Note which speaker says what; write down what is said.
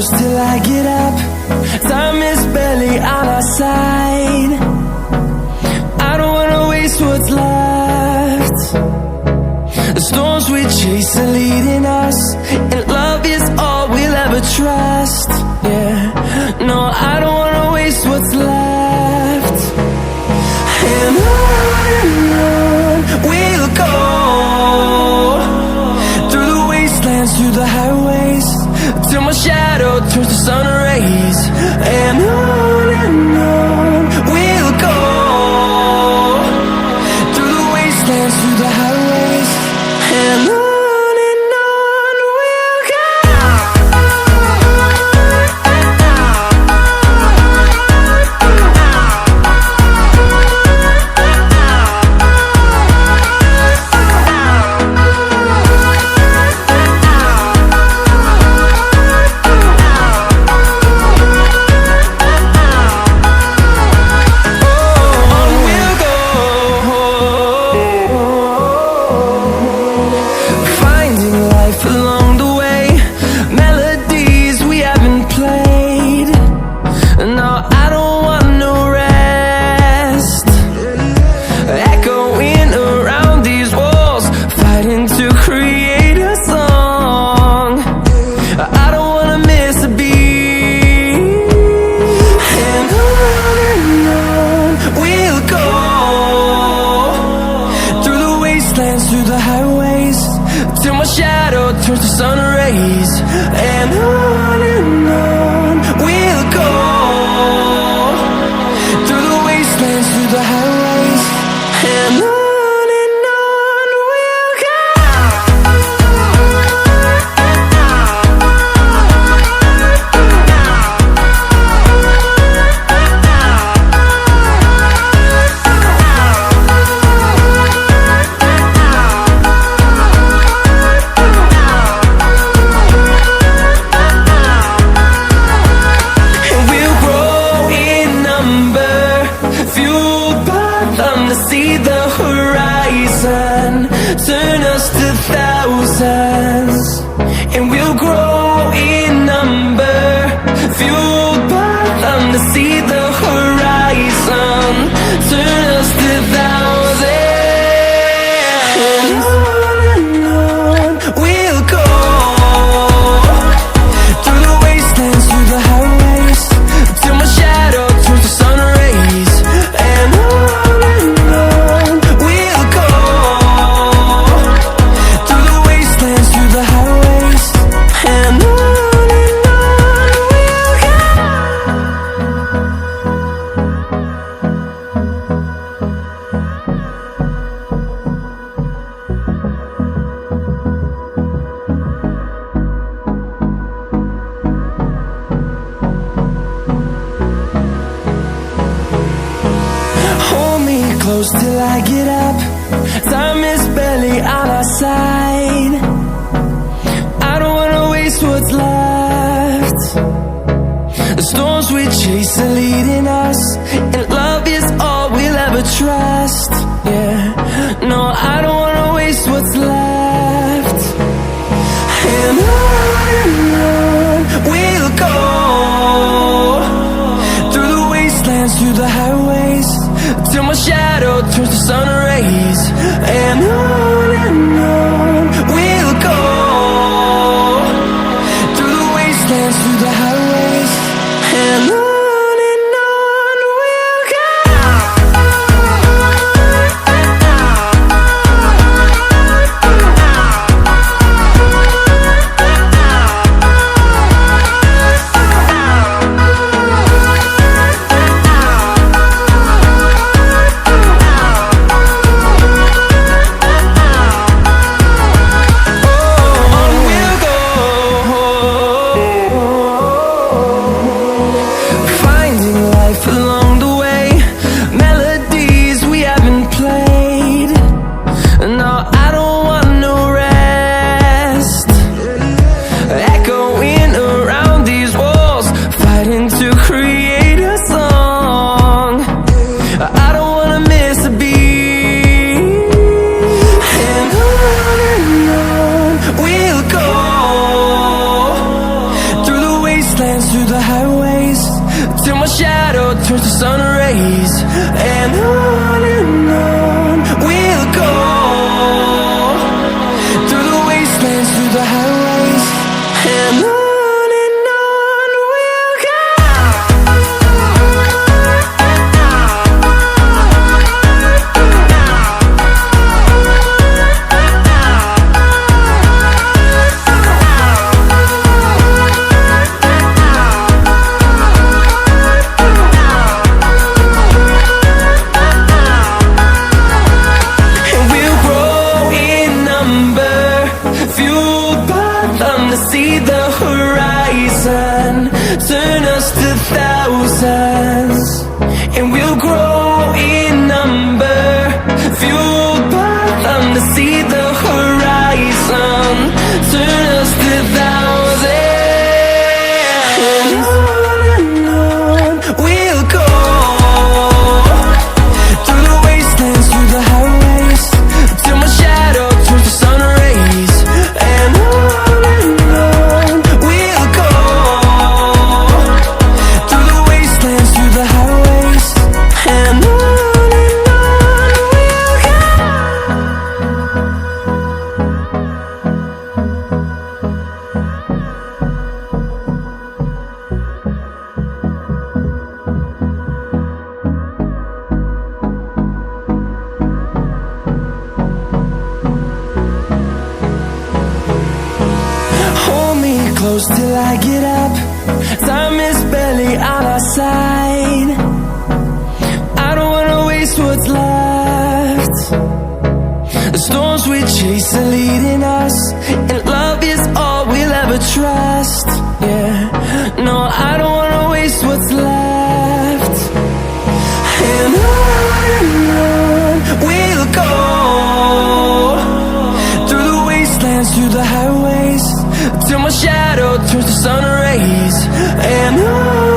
Speaker 1: close till I get up. Time is barely on our side. I don't wanna waste what's left. The storms we chase are leading us, and love is all we'll ever trust. Yeah, no, I don't wanna waste what's left. And on we'll go, through the wastelands, through the highways, till my shadow turns to sun rays. And on we'll go, through the wastelands, through the highways, and on we'll go. Till I get up, time is barely on our side. I don't wanna waste what's left. The storms we chase are leading us, and love is all we'll ever trust. Yeah, no, I don't wanna waste what's left. And on we'll go, through the wastelands, through the highways, till my shadow turns to sun rays. And on we'll go, through the wastelands, through the highways, and on see the horizon, turn us to thousands, and we'll grow in number, fueled by them to see the horizon, turn us to thousands, and on we'll go, through the wastelands, through the highways, till my shadow turns to sun rays, and on we'll go, through the wastelands, through the highways, and on we'll go. Hold me close till I get up. Time is barely on our side. I don't wanna waste what's left. The storms we chase are leading us, and love is all we'll ever trust. Yeah, no, I don't wanna waste what's left. And on we'll go, through the wastelands, through the highways, till my shadow turns to sun rays, and on